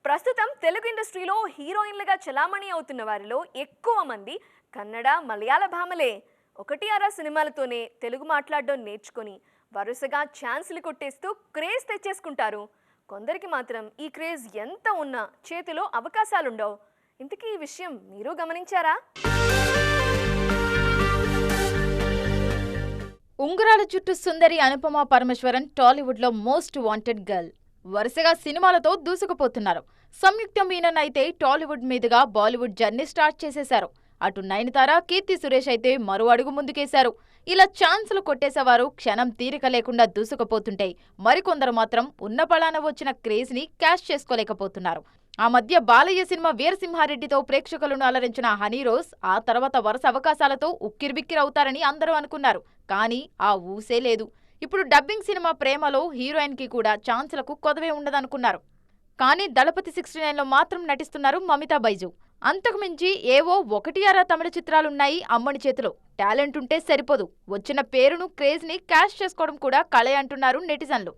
ప్రస్తుతం తెలుగు ఇండస్ట్రీలో హీరోయిన్లుగా చలామణి అవుతున్న వారిలో ఎక్కువ మంది కన్నడ మలయాళ భామలే. ఒకటి అరా సినిమాలతోనే తెలుగు మాట్లాడడం నేర్చుకొని వరుసగా ఛాన్సులు కొట్టేస్తూ క్రేజ్ తెచ్చేసుకుంటారు. కొందరికి మాత్రం ఈ క్రేజ్ ఎంత ఉన్నా చేతిలో అవకాశాలుండవు. ఇంతకీ ఈ విషయం మీరు గమనించారా? ఉంగరాల చుట్టూ సుందరి అనుపమ పరమేశ్వరన్ టాలీవుడ్ లో మోస్ట్ వాంటెడ్ గర్ల్. వరుసగా సినిమాలతో దూసుకుపోతున్నారు. సంయుక్త మీనన్ అయితే టాలీవుడ్ మీదుగా బాలీవుడ్ జర్నీ స్టార్ట్ చేసేశారు. అటు నయనతార, కీర్తి సురేష్ అయితే మరో అడుగు ముందుకేశారు. ఇలా ఛాన్సులు కొట్టేసేవారు క్షణం తీరిక లేకుండా దూసుకుపోతుంటే మరికొందరు మాత్రం ఉన్న పళాన వచ్చిన క్రేజ్ ని క్యాష్ చేసుకోలేకపోతున్నారు. ఆ మధ్య బాలయ్య సినిమా వీరసింహారెడ్డితో ప్రేక్షకులను అలరించిన హనీరోజ్ ఆ తర్వాత వరుస అవకాశాలతో ఉక్కిరిబిక్కిరవుతారని అందరూ అనుకున్నారు. కానీ ఆ ఊసే లేదు. ఇప్పుడు డబ్బింగ్ సినిమా ప్రేమలో హీరోయిన్ కి కూడా ఛాన్సులకు కొదవే ఉండదనుకున్నారు. కానీ దళపతి 69లో మాత్రం నటిస్తున్నారు మమితా బైజు. అంతకుమించి ఏవో ఒకటి అరా తమిళ చిత్రాలున్నాయి అమ్మడి చేతిలో. టాలెంట్ ఉంటే సరిపోదు, వచ్చిన పేరును క్రేజ్ ని క్యాష్ చేసుకోవడం కూడా కళే అంటున్నారు నెటిజన్లు.